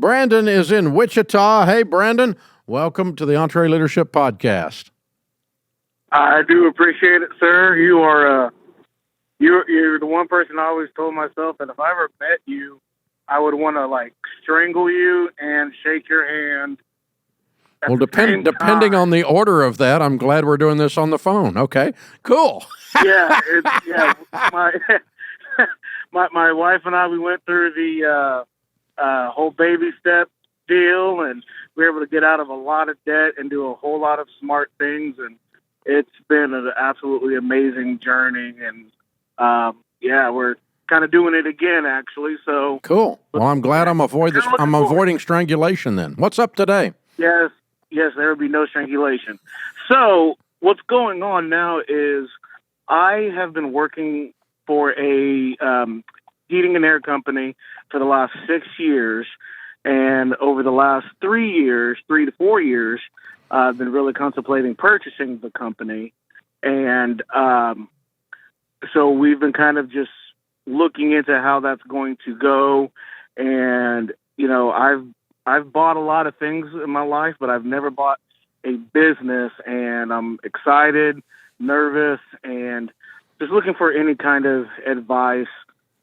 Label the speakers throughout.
Speaker 1: Brandon is in Wichita. Hey, Brandon, welcome to the EntreLeadership Podcast.
Speaker 2: I do appreciate it, sir. You are you're the one person I always told myself that if I ever met you, I would want to strangle you and shake your hand.
Speaker 1: Well, depending on the order of that, I'm glad we're doing this on the phone. Okay, cool.
Speaker 2: Yeah, my wife and I, we went through the whole baby step deal, and we were able to get out of a lot of debt and do a whole lot of smart things, and it's been an absolutely amazing journey. And we're kind of doing it again, actually. So
Speaker 1: cool. Well, I'm glad I'm avoiding strangulation. Then what's up today?
Speaker 2: Yes, there will be no strangulation. So what's going on now is I have been working for a heating and air company for the last 6 years. And over the last 3 to 4 years, I've been really contemplating purchasing the company. And so we've been kind of just looking into how that's going to go. And, I've bought a lot of things in my life, but I've never bought a business, and I'm excited, nervous, and just looking for any kind of advice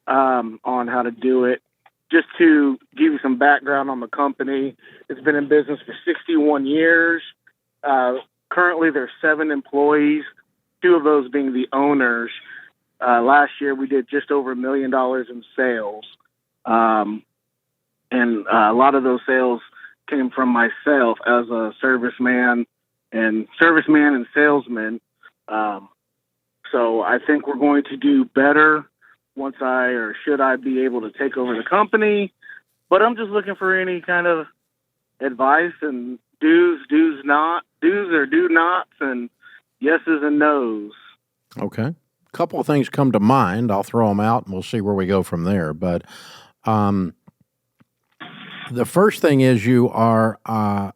Speaker 2: on how to do it. Just to give you some background on the company, it's been in business for 61 years. Currently, there's 7 employees, 2 of those being the owners. Last year, we did just over $1 million in sales. And a lot of those sales came from myself as a serviceman and salesman. So I think we're going to do better once should I be able to take over the company. But I'm just looking for any kind of advice and do's or do nots, and yeses and no's.
Speaker 1: Okay. A couple of things come to mind. I'll throw them out and we'll see where we go from there. But the first thing is you are a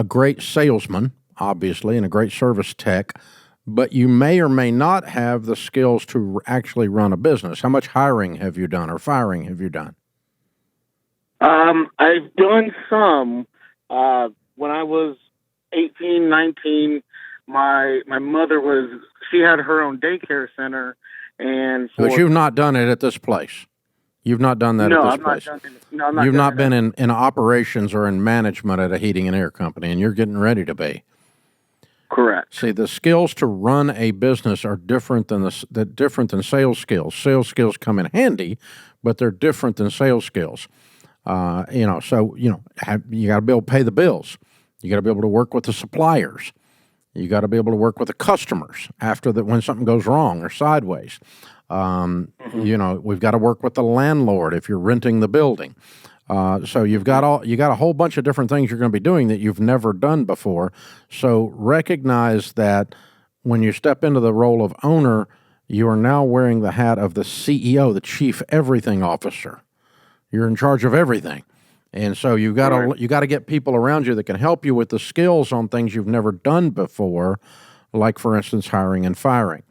Speaker 1: great salesman, obviously, and a great service tech, but you may or may not have the skills to actually run a business. How much hiring have you done or firing have you done?
Speaker 2: I've done some. When I was 18, 19, my mother she had her own daycare center. But
Speaker 1: you've not done it at this place. You've not done that at this place. You've not been in operations or in management at a heating and air company, and you're getting ready to be.
Speaker 2: Correct.
Speaker 1: See, the skills to run a business are different than sales skills. Sales skills come in handy, but they're different than sales skills. You got to be able to pay the bills. You got to be able to work with the suppliers. You got to be able to work with the customers when something goes wrong or sideways. We've got to work with the landlord if you're renting the building. So you got a whole bunch of different things you're going to be doing that you've never done before. So recognize that when you step into the role of owner, you are now wearing the hat of the CEO, the Chief Everything Officer. You're in charge of everything. And so you got to get people around you that can help you with the skills on things you've never done before, like, for instance, hiring and firing,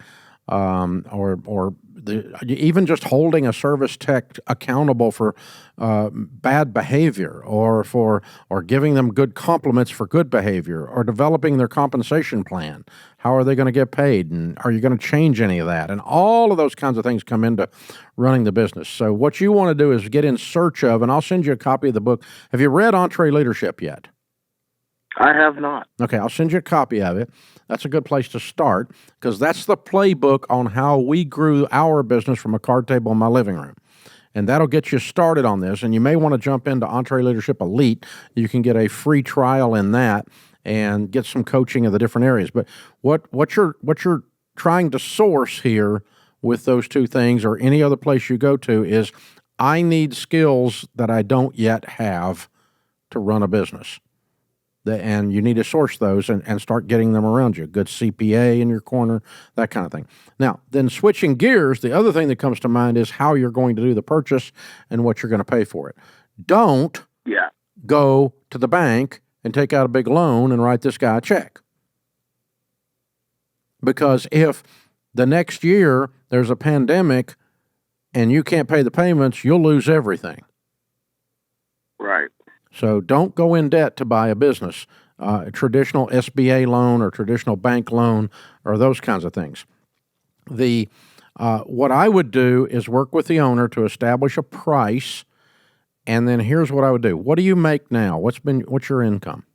Speaker 1: even just holding a service tech accountable for bad behavior, or giving them good compliments for good behavior, or developing their compensation plan. How are they going to get paid, and are you going to change any of that? And all of those kinds of things come into running the business. So what you want to do is get in search of, and I'll send you a copy of the book. Have you read EntreLeadership yet?
Speaker 2: I have not.
Speaker 1: Okay, I'll send you a copy of it. That's a good place to start, because that's the playbook on how we grew our business from a card table in my living room. And that'll get you started on this. And you may want to jump into EntreLeadership Elite. You can get a free trial in that and get some coaching of the different areas. But what you're trying to source here with those two things, or any other place you go to, is I need skills that I don't yet have to run a business. And you need to source those and start getting them around you. Good CPA in your corner, that kind of thing. Now, then switching gears, the other thing that comes to mind is how you're going to do the purchase and what you're going to pay for it. Don't go to the bank and take out a big loan and write this guy a check. Because if the next year there's a pandemic and you can't pay the payments, you'll lose everything. So don't go in debt to buy a business, a traditional SBA loan or traditional bank loan or those kinds of things. What I would do is work with the owner to establish a price, and then here's what I would do. What do you make now? What's your income?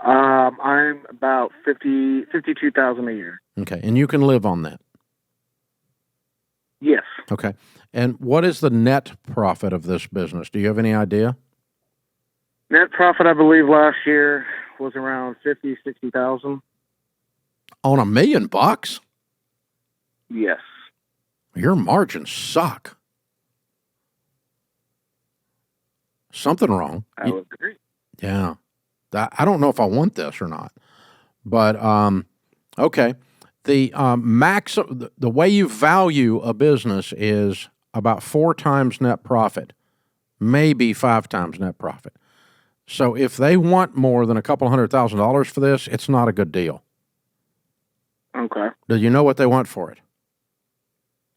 Speaker 2: I'm about 52,000 a year.
Speaker 1: Okay, and you can live on that.
Speaker 2: Yes.
Speaker 1: Okay, and what is the net profit of this business? Do you have any idea?
Speaker 2: Net profit, I believe, last year was around 60,000.
Speaker 1: On $1 million?
Speaker 2: Yes.
Speaker 1: Your margins suck. Something wrong.
Speaker 2: I would agree.
Speaker 1: Yeah. I don't know if I want this or not, but okay. The the way you value a business is about 4 times net profit, maybe 5 times net profit. So if they want more than a couple $100,000 for this, it's not a good deal.
Speaker 2: Okay.
Speaker 1: Do you know what they want for it?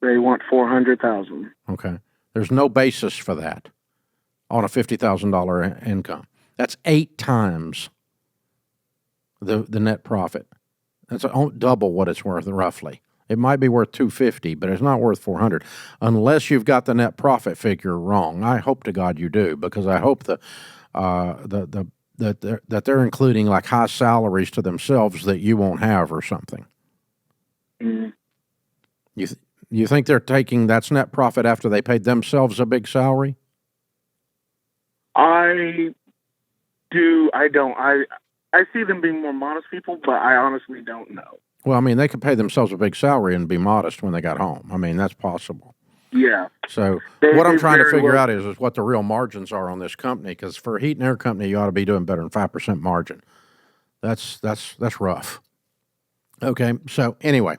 Speaker 2: They want 400,000.
Speaker 1: Okay. There's no basis for that on a $50,000 income. That's 8 times the net profit. That's double what it's worth, roughly. It might be worth $250, but it's not worth $400 unless you've got the net profit figure wrong. I hope to God you do, because I hope that they're including like high salaries to themselves that you won't have or something.
Speaker 2: Mm.
Speaker 1: You think they're taking that's net profit after they paid themselves a big salary?
Speaker 2: I do. I don't. I see them being more modest people, but I honestly don't know.
Speaker 1: Well, I mean, they could pay themselves a big salary and be modest when they got home. I mean, that's possible.
Speaker 2: Yeah.
Speaker 1: So what I'm trying to figure out is what the real margins are on this company, because for a heat and air company, you ought to be doing better than 5% margin. That's rough. Okay, so anyway,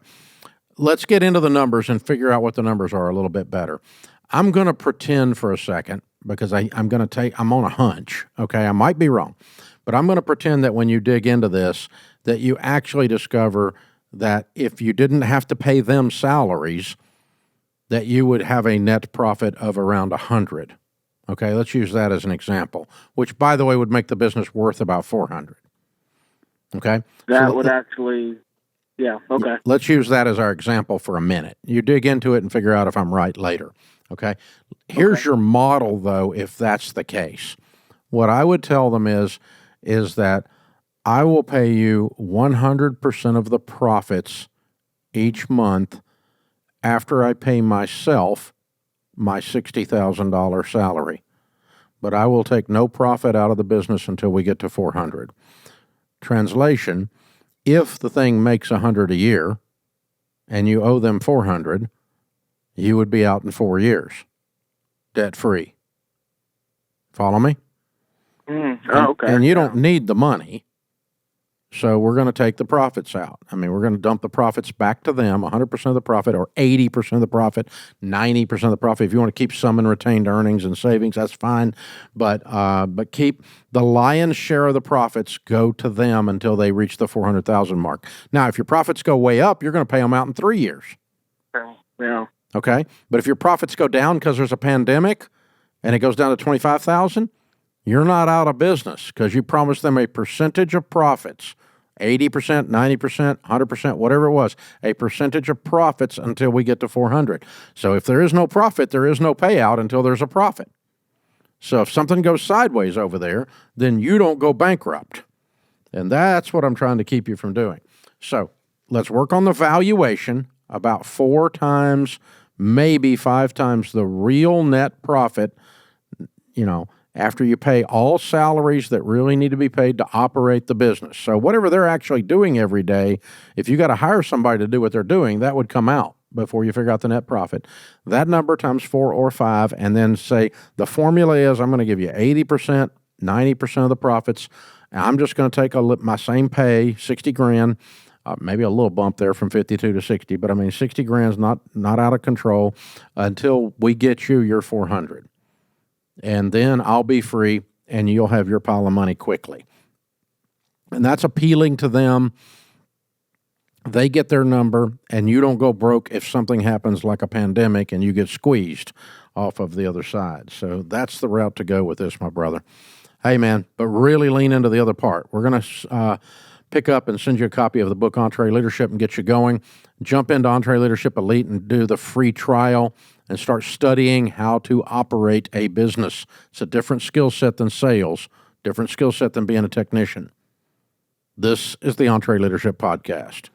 Speaker 1: let's get into the numbers and figure out what the numbers are a little bit better. I'm going to pretend for a second, because I'm on a hunch, okay? I might be wrong, but I'm going to pretend that when you dig into this, that you actually discover that if you didn't have to pay them salaries, that you would have a net profit of around 100. Okay, let's use that as an example, which, by the way, would make the business worth about 400. Okay?
Speaker 2: That would actually, yeah, okay.
Speaker 1: Let's use that as our example for a minute. You dig into it and figure out if I'm right later. Okay? Here's your model, though, if that's the case. What I would tell them is that I will pay you 100% of the profits each month after I pay myself my $60,000 salary. But I will take no profit out of the business until we get to 400. Translation, if the thing makes 100 a year and you owe them 400, you would be out in 4 years, debt-free. Follow me?
Speaker 2: Okay.
Speaker 1: And you don't need the money, so we're going to take the profits out. I mean, we're going to dump the profits back to them, 100% of the profit or 80% of the profit, 90% of the profit. If you want to keep some in retained earnings and savings, that's fine. But keep the lion's share of the profits go to them until they reach the 400,000 mark. Now, if your profits go way up, you're going to pay them out in 3 years.
Speaker 2: Yeah.
Speaker 1: Okay? But if your profits go down because there's a pandemic and it goes down to 25,000, you're not out of business because you promised them a percentage of profits, 80%, 90%, 100%, whatever it was, a percentage of profits until we get to 400. So if there is no profit, there is no payout until there's a profit. So if something goes sideways over there, then you don't go bankrupt. And that's what I'm trying to keep you from doing. So let's work on the valuation, about 4 times, maybe 5 times the real net profit, after you pay all salaries that really need to be paid to operate the business. So whatever they're actually doing every day, if you got to hire somebody to do what they're doing, that would come out before you figure out the net profit. That number times 4 or 5, and then say the formula is I'm going to give you 80%, 90% of the profits. I'm just going to take my same pay, 60 grand, maybe a little bump there from 52 to 60, but I mean 60 grand is not out of control until we get you your 400. And then I'll be free and you'll have your pile of money quickly. And that's appealing to them. they get their number, and you don't go broke if something happens like a pandemic and you get squeezed off of the other side. So that's the route to go with this, my brother. Hey, man, but really lean into the other part. We're going to pick up and send you a copy of the book EntreLeadership and get you going. Jump into EntreLeadership Elite and do the free trial and start studying how to operate a business. It's a different skill set than sales, different skill set than being a technician. This is the EntreLeadership Podcast.